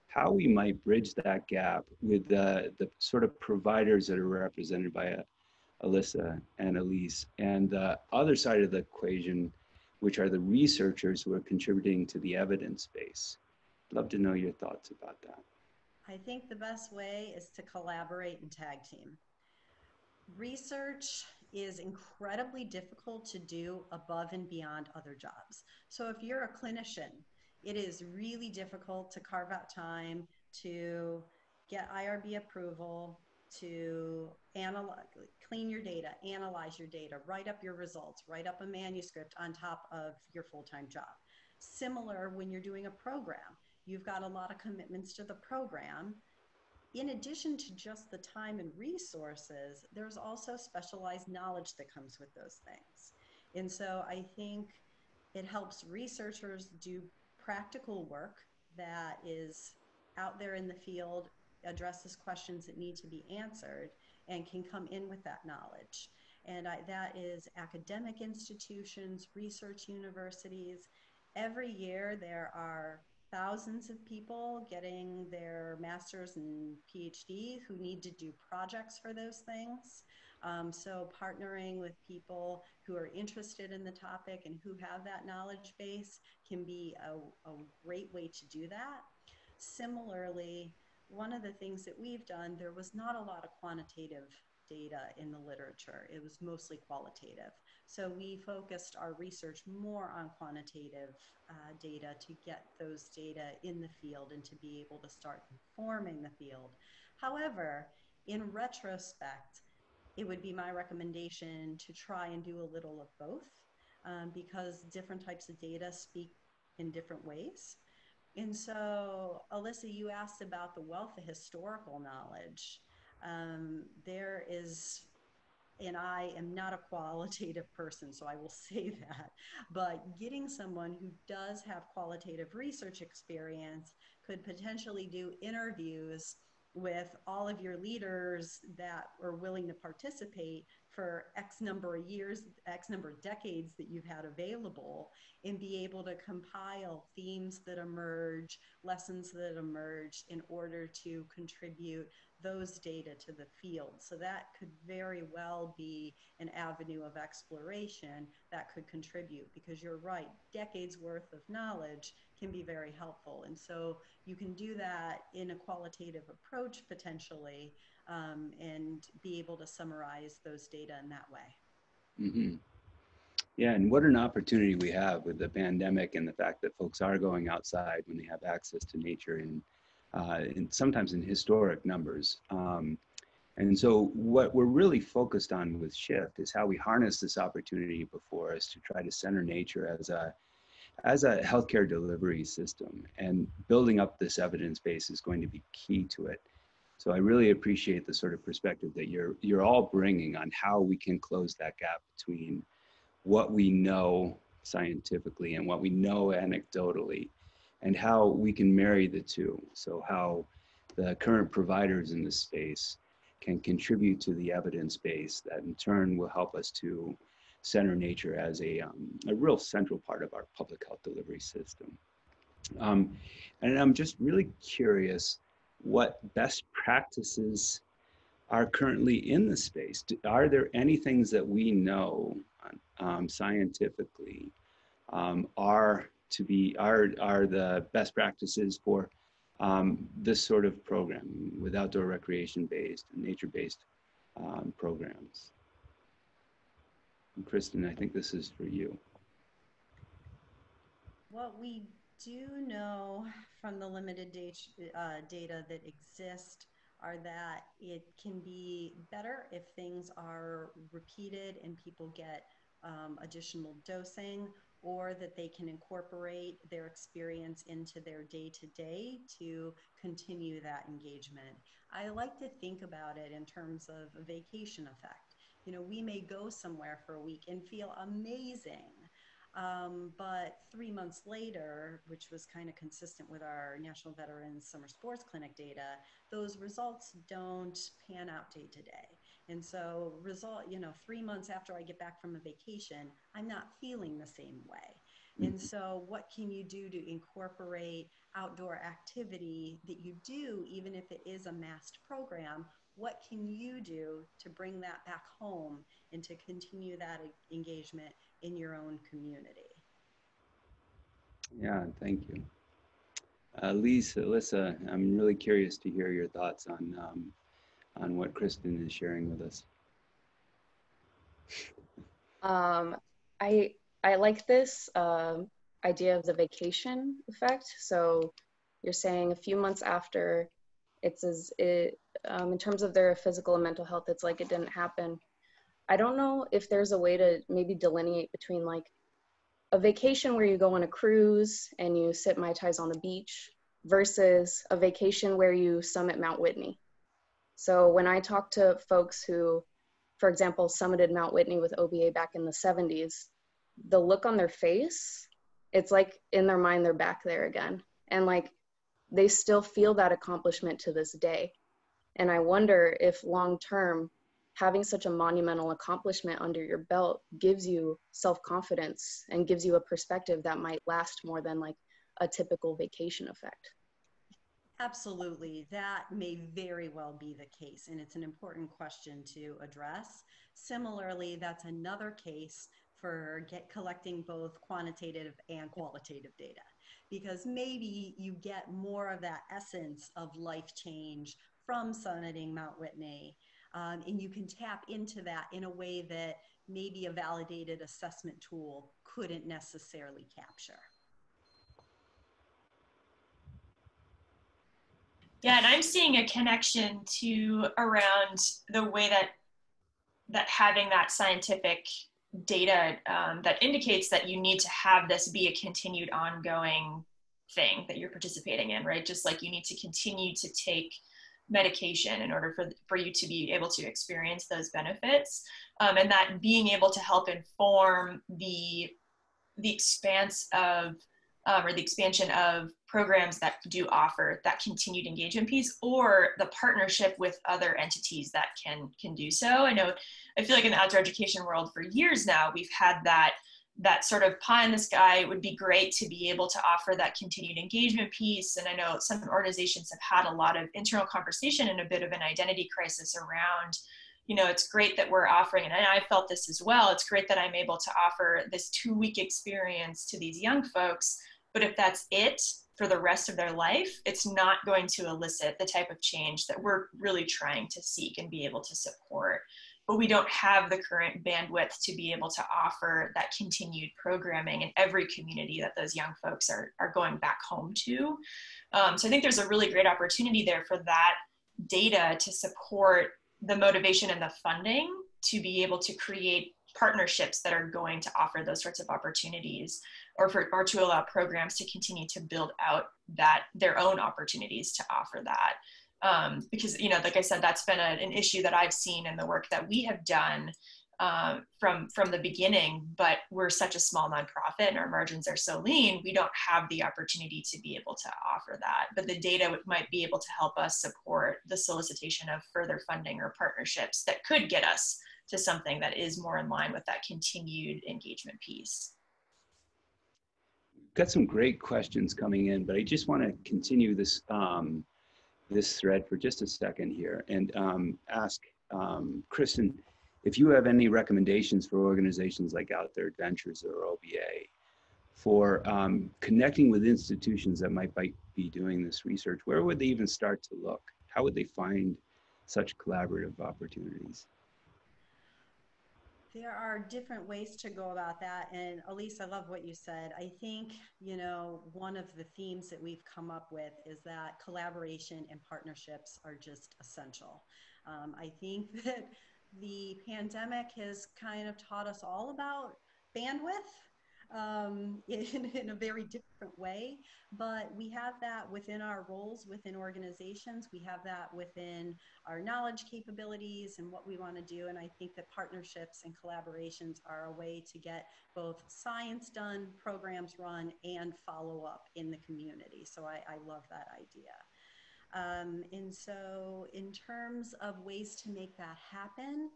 how we might bridge that gap with the sort of providers that are represented by Alyssa and Elyse, and the other side of the equation, which are the researchers who are contributing to the evidence base. I'd love to know your thoughts about that. I think the best way is to collaborate and tag team. Research is incredibly difficult to do above and beyond other jobs. So if you're a clinician, it is really difficult to carve out time to get IRB approval, to clean your data, analyze your data, write up your results, write up a manuscript on top of your full-time job. Similar when you're doing a program, you've got a lot of commitments to the program. In addition to just the time and resources, there's also specialized knowledge that comes with those things. And so I think it helps researchers do practical work that is out there in the field, addresses questions that need to be answered, and can come in with that knowledge. And that is academic institutions, research universities. Every year there are thousands of people getting their master's and PhD who need to do projects for those things. So partnering with people who are interested in the topic and who have that knowledge base can be a great way to do that. Similarly, one of the things that we've done, there was not a lot of quantitative data in the literature. It was mostly qualitative. So we focused our research more on quantitative data to get those data in the field and to be able to start informing the field. However, in retrospect, it would be my recommendation to try and do a little of both because different types of data speak in different ways. And so, Alyssa, you asked about the wealth of historical knowledge. There is, and I am not a qualitative person, so I will say that, but getting someone who does have qualitative research experience could potentially do interviews with all of your leaders that are willing to participate for X number of years, X number of decades that you've had available, and be able to compile themes that emerge, lessons that emerge in order to contribute those data to the field. So that could very well be an avenue of exploration that could contribute, because you're right, decades worth of knowledge can be very helpful. And so you can do that in a qualitative approach potentially, and be able to summarize those data in that way. Mm-hmm. Yeah, and what an opportunity we have with the pandemic and the fact that folks are going outside when they have access to nature and sometimes in historic numbers. And so what we're really focused on with SHIFT is how we harness this opportunity before us to try to center nature as a healthcare delivery system, and building up this evidence base is going to be key to it. So I really appreciate the sort of perspective that you're all bringing on how we can close that gap between what we know scientifically and what we know anecdotally, and how we can marry the two. So how the current providers in this space can contribute to the evidence base that in turn will help us to center nature as a real central part of our public health delivery system. And I'm just really curious what best practices are currently in the space. Are there any things that we know scientifically are the best practices for this sort of program with outdoor recreation-based and nature-based programs? And Kristen, I think this is for you. What we do know from the limited data that exist are that it can be better if things are repeated and people get additional dosing, or that they can incorporate their experience into their day-to-day to continue that engagement. I like to think about it in terms of a vacation effect. You know, we may go somewhere for a week and feel amazing. But 3 months later, which was kind of consistent with our National Veterans Summer Sports Clinic data, those results don't pan out day to day. And so 3 months after I get back from a vacation, I'm not feeling the same way. And so what can you do to incorporate outdoor activity that you do, even if it is a massed program? What can you do to bring that back home and to continue that engagement in your own community? Yeah, thank you. Alyssa, I'm really curious to hear your thoughts on what Kristen is sharing with us. I like this idea of the vacation effect. So you're saying a few months after, in terms of their physical and mental health, it's like it didn't happen. I don't know if there's a way to maybe delineate between like a vacation where you go on a cruise and you sip Mai Tais on the beach versus a vacation where you summit Mount Whitney. So when I talk to folks who, for example, summited Mount Whitney with OBA back in the 70s, the look on their face, it's like in their mind, they're back there again. And like, they still feel that accomplishment to this day. And I wonder if long-term, having such a monumental accomplishment under your belt gives you self-confidence and gives you a perspective that might last more than like a typical vacation effect. Absolutely. That may very well be the case, and it's an important question to address. Similarly, that's another case for collecting both quantitative and qualitative data, because maybe you get more of that essence of life change from summiting Mount Whitney, and you can tap into that in a way that maybe a validated assessment tool couldn't necessarily capture. Yeah, and I'm seeing a connection to around the way that having that scientific data that indicates that you need to have this be a continued ongoing thing that you're participating in, right? Just like you need to continue to take medication in order for you to be able to experience those benefits, and that being able to help inform the expanse of or the expansion of programs that do offer that continued engagement piece, or the partnership with other entities that can do so. I feel like in the outdoor education world for years now, we've had that sort of pie in the sky. It would be great to be able to offer that continued engagement piece. And I know some organizations have had a lot of internal conversation and a bit of an identity crisis around, it's great that we're offering, and I felt this as well, it's great that I'm able to offer this 2-week experience to these young folks, but if that's it for the rest of their life, it's not going to elicit the type of change that we're really trying to seek and be able to support. But we don't have the current bandwidth to be able to offer that continued programming in every community that those young folks are going back home to. So I think there's a really great opportunity there for that data to support the motivation and the funding to be able to create partnerships that are going to offer those sorts of opportunities, or to allow programs to continue to build out their own opportunities to offer that. Because, like I said, that's been an issue that I've seen in the work that we have done from the beginning, but we're such a small nonprofit and our margins are so lean, we don't have the opportunity to be able to offer that. But the data might be able to help us support the solicitation of further funding or partnerships that could get us to something that is more in line with that continued engagement piece. Got some great questions coming in, but I just want to continue this this thread for just a second here and ask Kristen if you have any recommendations for organizations like Out There Adventures or OBA for connecting with institutions that might be doing this research. Where would they even start to look? How would they find such collaborative opportunities? There are different ways to go about that. And Elyse, I love what you said. I think, you know, one of the themes that we've come up with is that collaboration and partnerships are just essential. I think that the pandemic has kind of taught us all about bandwidth in a very different way, but we have that within our roles within organizations. We have that within our knowledge capabilities and what we want to do. And I think that partnerships and collaborations are a way to get both science done, programs run, and follow up in the community. So I love that idea. And so in terms of ways to make that happen,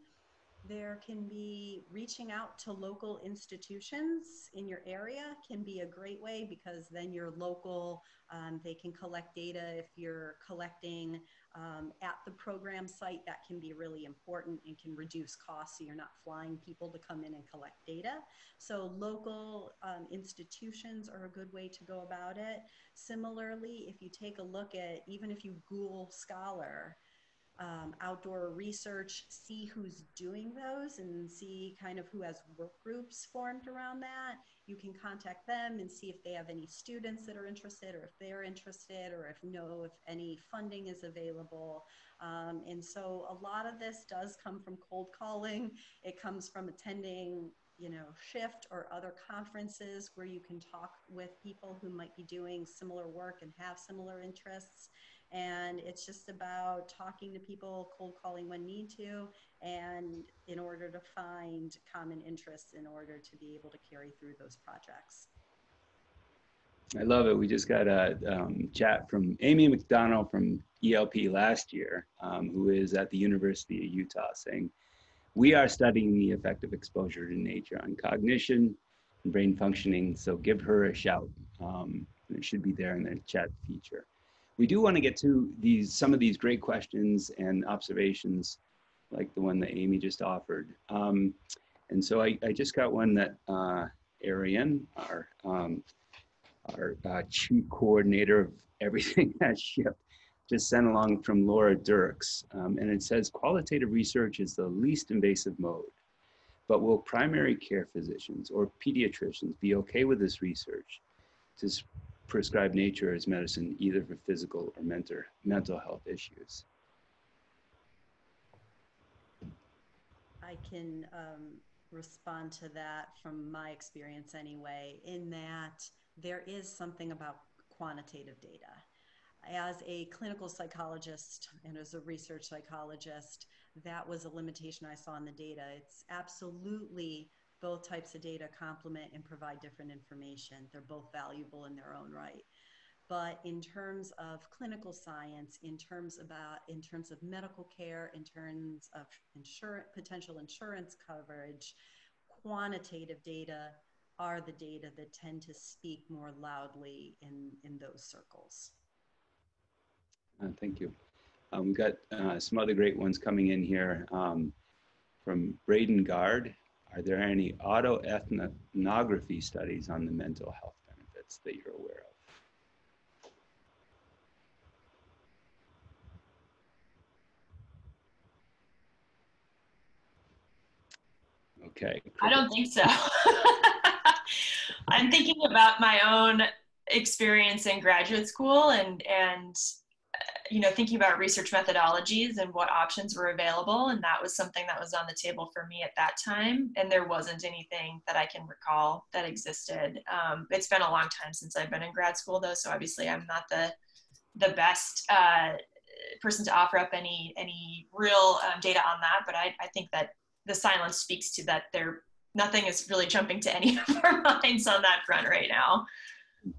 there can be reaching out to local institutions in your area can be a great way, because then you're local, they can collect data. If you're collecting at the program site, that can be really important and can reduce costs, so you're not flying people to come in and collect data. So local institutions are a good way to go about it. Similarly, if you take a look at, even if you Google Scholar, outdoor research, see who's doing those and see kind of who has work groups formed around that. You can contact them and see if they have any students that are interested, or if they're interested, or if any funding is available. And so a lot of this does come from cold calling. It comes from attending, you know, SHIFT or other conferences where you can talk with people who might be doing similar work and have similar interests. And it's just about talking to people, cold calling when need to, and in order to find common interests in order to be able to carry through those projects. I love it. We just got a chat from Amy McDonald from ELP last year, who is at the University of Utah, saying, "We are studying the effect of exposure to nature on cognition and brain functioning, so give her a shout." It should be there in the chat feature. We do want to get to some of these great questions and observations, like the one that Amy just offered. And so I just got one that Ariane, our chief coordinator of everything at SHIFT, just sent along from Laura Dirks. And it says, qualitative research is the least invasive mode, but will primary care physicians or pediatricians be okay with this research to prescribe nature as medicine, either for physical or mental health issues? I can respond to that from my experience anyway, in that there is something about quantitative data. As a clinical psychologist and as a research psychologist, that was a limitation I saw in the data. It's absolutely both types of data complement and provide different information. They're both valuable in their own right. But in terms of clinical science, in terms of medical care, in terms of potential insurance coverage, quantitative data are the data that tend to speak more loudly in those circles. Thank you. We've got some other great ones coming in here from Braden Gard. Are there any autoethnography studies on the mental health benefits that you're aware of? Okay. I don't think so. I'm thinking about my own experience in graduate school and you know, thinking about research methodologies and what options were available. And that was something that was on the table for me at that time. And there wasn't anything that I can recall that existed. It's been a long time since I've been in grad school though. So obviously I'm not the best person to offer up any real data on that. But I think that the silence speaks to that nothing is really jumping to any of our minds on that front right now.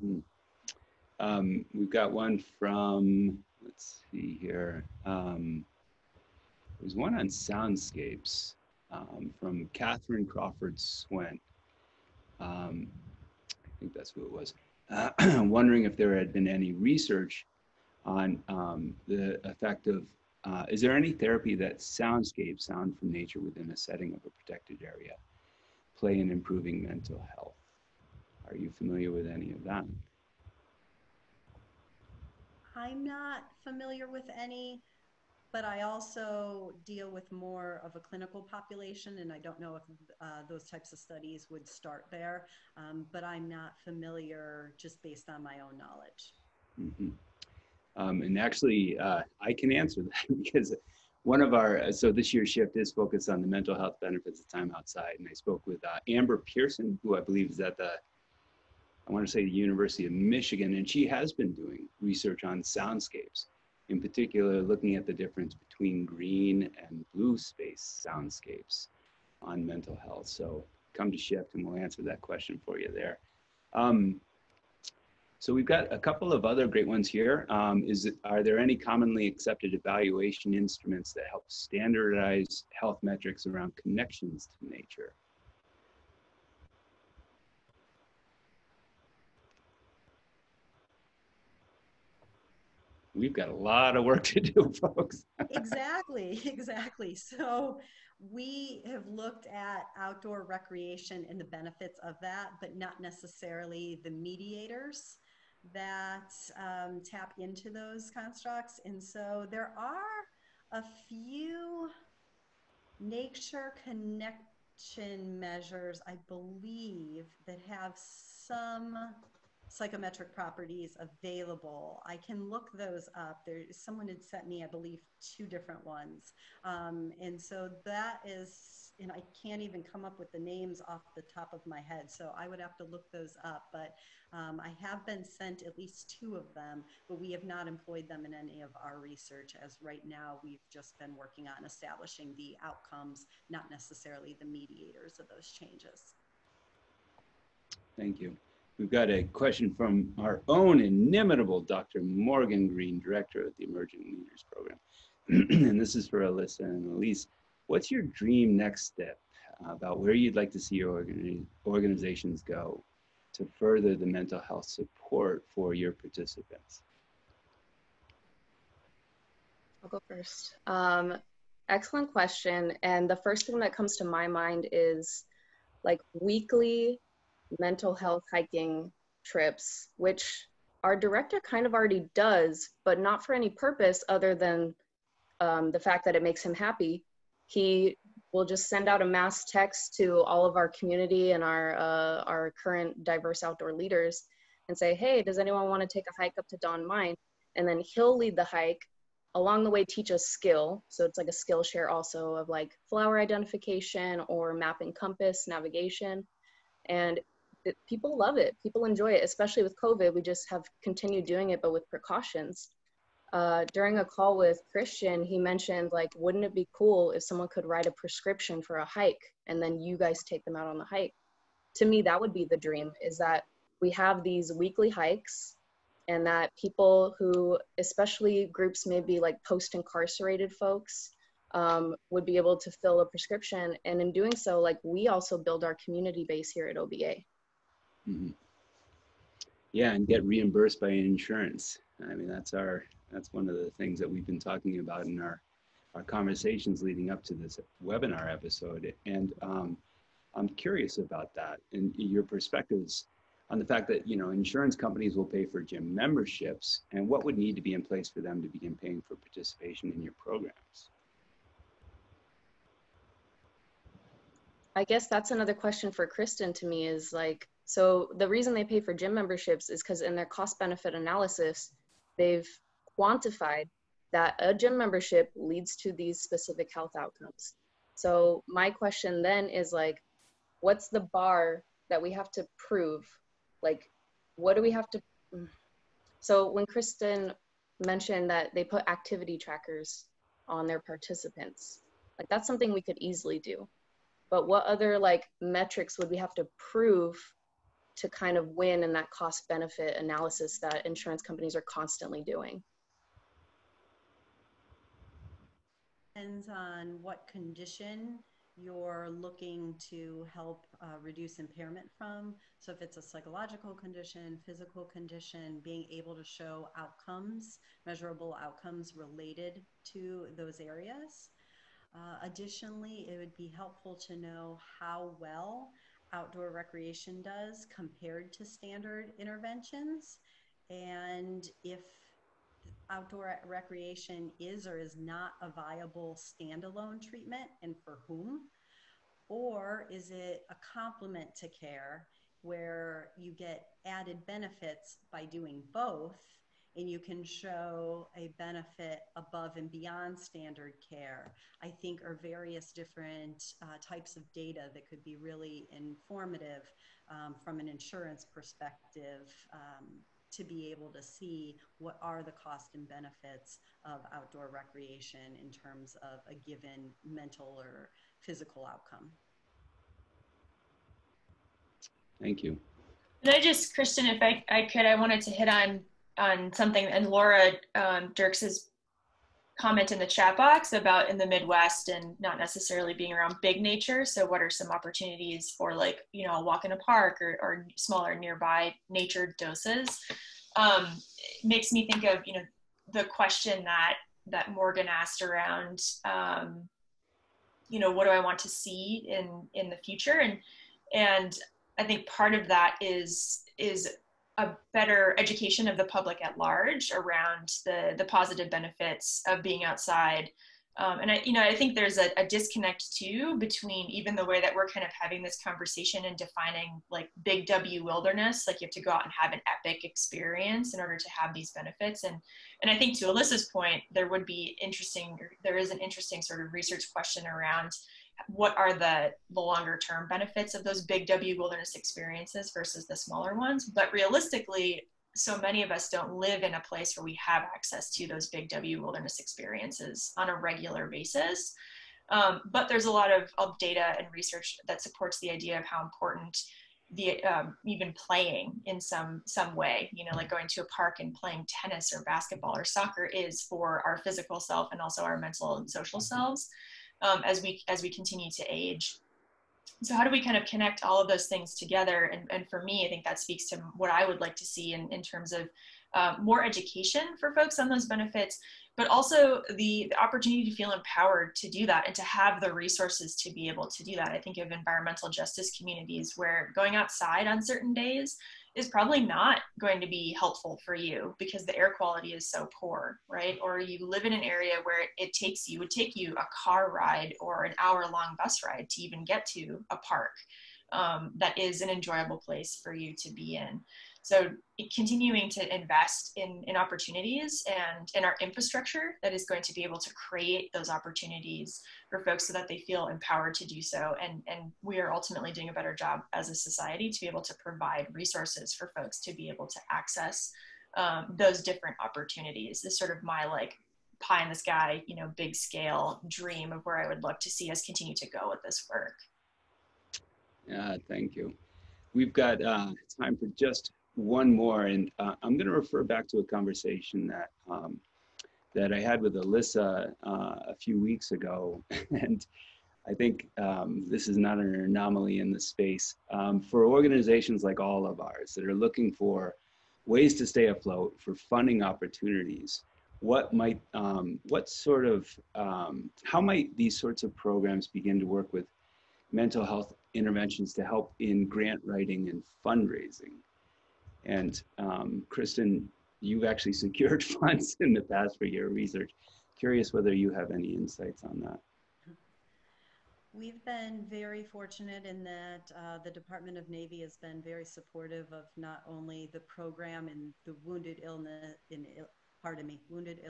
Mm-hmm. We've got one from, let's see here. There's one on Soundscapes. from Catherine Crawford Swent. I think that's who it was. Wondering if there had been any research on the effect of, is there any therapy that soundscapes, sound from nature within a setting of a protected area, play in improving mental health? Are you familiar with any of that? I'm not familiar with any, but I also deal with more of a clinical population, and I don't know if those types of studies would start there, but I'm not familiar just based on my own knowledge. Mm-hmm. And actually, I can answer that because one of our, so this year's shift is focused on the mental health benefits of time outside. And I spoke with Amber Pearson, who I believe is at the, I want to say the University of Michigan, and she has been doing research on soundscapes, in particular looking at the difference between green and blue space soundscapes on mental health. So come to shift and we'll answer that question for you there. So we've got a couple of other great ones here. Are there any commonly accepted evaluation instruments that help standardize health metrics around connections to nature? We've got a lot of work to do, folks. Exactly. So we have looked at outdoor recreation and the benefits of that, but not necessarily the mediators that tap into those constructs. And so there are a few nature connection measures, I believe, that have some psychometric properties available. I can look those up. Someone had sent me, I believe, 2 different ones. And so that is, and I can't even come up with the names off the top of my head. So I would have to look those up. But I have been sent at least 2 of them, but we have not employed them in any of our research, as right now we've just been working on establishing the outcomes, not necessarily the mediators of those changes. Thank you. We've got a question from our own inimitable Dr. Morgan Green, Director of the Emerging Leaders Program. And this is for Alyssa and Elyse. What's your dream next step about where you'd like to see your organizations go to further the mental health support for your participants? I'll go first. Excellent question. And the first thing that comes to my mind is like weekly mental health hiking trips, which our director kind of already does, but not for any purpose other than the fact that it makes him happy. He will just send out a mass text to all of our community and our current diverse outdoor leaders and say, hey, does anyone want to take a hike up to Don Mine? And then he'll lead the hike, along the way teach us skill. So it's like a skill share also of like flower identification or map and compass navigation. And people love it. People enjoy it, especially with COVID. We just have continued doing it, but with precautions. During a call with Christian, he mentioned, like, wouldn't it be cool if someone could write a prescription for a hike and then you guys take them out on the hike? To me, that would be the dream, is that we have these weekly hikes and that people who, especially groups maybe like post-incarcerated folks, would be able to fill a prescription. And in doing so, like, we also build our community base here at OBA. Mm-hmm. Yeah, and get reimbursed by insurance. I mean, that's one of the things that we've been talking about in our conversations leading up to this webinar episode. And I'm curious about that and your perspectives on the fact that, you know, insurance companies will pay for gym memberships, and what would need to be in place for them to begin paying for participation in your programs? I guess that's another question for Kristen to me, is like, so the reason they pay for gym memberships is because in their cost benefit analysis, they've quantified that a gym membership leads to these specific health outcomes. So my question then is like, what's the bar that we have to prove? Like, what do we have to, so when Kristen mentioned that they put activity trackers on their participants, like that's something we could easily do. But what other like metrics would we have to prove to kind of win in that cost benefit analysis that insurance companies are constantly doing? Depends on what condition you're looking to help reduce impairment from. So if it's a psychological condition, physical condition, being able to show outcomes, measurable outcomes related to those areas. Additionally, it would be helpful to know how well outdoor recreation does compared to standard interventions, and if outdoor recreation is or is not a viable standalone treatment and for whom, or is it a complement to care where you get added benefits by doing both and you can show a benefit above and beyond standard care, I think are various different types of data that could be really informative from an insurance perspective to be able to see what are the costs and benefits of outdoor recreation in terms of a given mental or physical outcome. Thank you. And I just, Kristen, if I could, I wanted to hit on something, and Laura Dirks's comment in the chat box about in the Midwest and not necessarily being around big nature. So what are some opportunities for, like, you know, a walk in a park or smaller nearby nature doses? Makes me think of, you know, the question that Morgan asked around, you know, what do I want to see in the future? And I think part of that is a better education of the public at large around the positive benefits of being outside. And I think there's a disconnect too between even the way that we're kind of having this conversation and defining like big W wilderness, like you have to go out and have an epic experience in order to have these benefits. And I think to Alyssa's point, there is an interesting sort of research question around what are the longer term benefits of those big W wilderness experiences versus the smaller ones. But realistically, so many of us don't live in a place where we have access to those big W wilderness experiences on a regular basis. But there's a lot of data and research that supports the idea of how important the even playing in some way, you know, like going to a park and playing tennis or basketball or soccer is for our physical self and also our mental and social selves as we continue to age. So how do we kind of connect all of those things together? And for me, I think that speaks to what I would like to see in terms of more education for folks on those benefits, but also the opportunity to feel empowered to do that and to have the resources to be able to do that. I think of environmental justice communities where going outside on certain days is probably not going to be helpful for you because the air quality is so poor, right? Or you live in an area where it would take you a car ride or an hour-long bus ride to even get to a park that is an enjoyable place for you to be in. So continuing to invest in opportunities and in our infrastructure that is going to be able to create those opportunities for folks so that they feel empowered to do so. And we are ultimately doing a better job as a society to be able to provide resources for folks to be able to access those different opportunities. This is sort of my like pie in the sky, you know, big scale dream of where I would love to see us continue to go with this work. Yeah, thank you. We've got time for just one more, and I'm going to refer back to a conversation that I had with Alyssa a few weeks ago, and I think this is not an anomaly in the space. For organizations like all of ours that are looking for ways to stay afloat, for funding opportunities, how might these sorts of programs begin to work with mental health interventions to help in grant writing and fundraising? And Kristen, you've actually secured funds in the past for your research. Curious whether you have any insights on that. We've been very fortunate in that the Department of Navy has been very supportive of not only the program and the wounded ill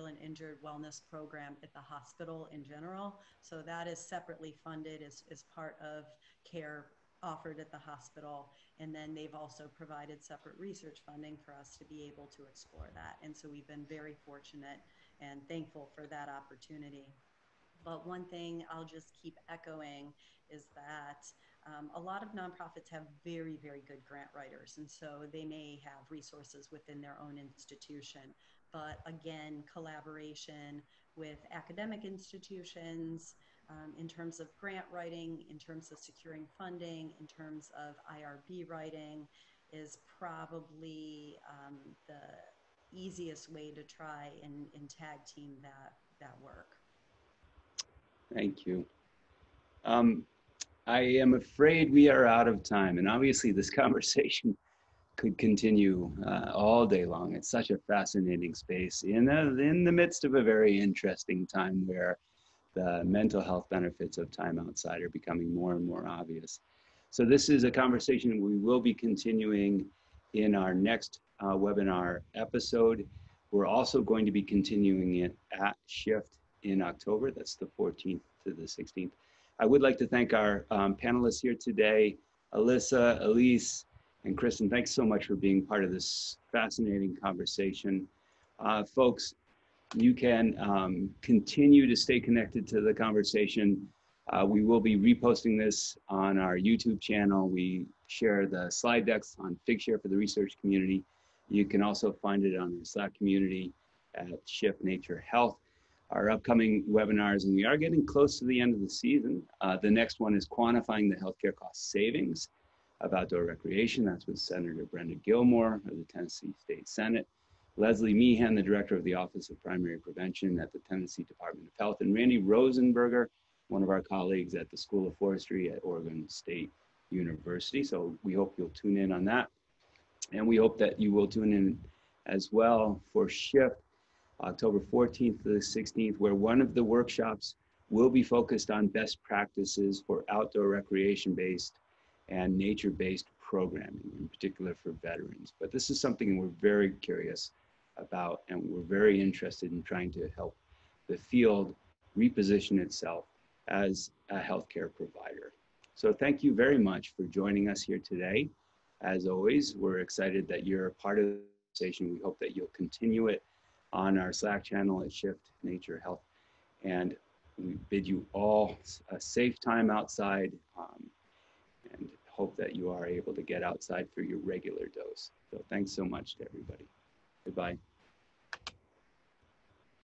and injured wellness program at the hospital in general. So that is separately funded as part of care offered at the hospital. And then they've also provided separate research funding for us to be able to explore that. And so we've been very fortunate and thankful for that opportunity. But one thing I'll just keep echoing is that a lot of nonprofits have very, very good grant writers. And so they may have resources within their own institution. But again, collaboration with academic institutions, in terms of grant writing, in terms of securing funding, in terms of IRB writing, is probably the easiest way to try and tag team that work. Thank you. I am afraid we are out of time, and obviously this conversation could continue all day long. It's such a fascinating space in the midst of a very interesting time where the mental health benefits of time outside are becoming more and more obvious. So this is a conversation we will be continuing in our next webinar episode. We're also going to be continuing it at Shift in October. That's the 14th to the 16th. I would like to thank our panelists here today, Alyssa, Elyse, and Kristen. Thanks so much for being part of this fascinating conversation. Folks, you can continue to stay connected to the conversation. We will be reposting this on our YouTube channel. We share the slide decks on Figshare for the research community. You can also find it on the Slack community at Shift Nature Health. Our upcoming webinars, and we are getting close to the end of the season. The next one is quantifying the healthcare cost savings of outdoor recreation. That's with Senator Brenda Gilmore of the Tennessee State Senate, Leslie Meehan, the Director of the Office of Primary Prevention at the Tennessee Department of Health, and Randy Rosenberger, one of our colleagues at the School of Forestry at Oregon State University. So we hope you'll tune in on that. And we hope that you will tune in as well for Shift, October 14th to the 16th, where one of the workshops will be focused on best practices for outdoor recreation-based and nature-based programming, in particular for veterans. But this is something we're very curious about, and we're very interested in trying to help the field reposition itself as a healthcare provider. So thank you very much for joining us here today. As always, we're excited that you're a part of the conversation. We hope that you'll continue it on our Slack channel at Shift Nature Health. And we bid you all a safe time outside, and hope that you are able to get outside for your regular dose. So thanks so much to everybody. Goodbye.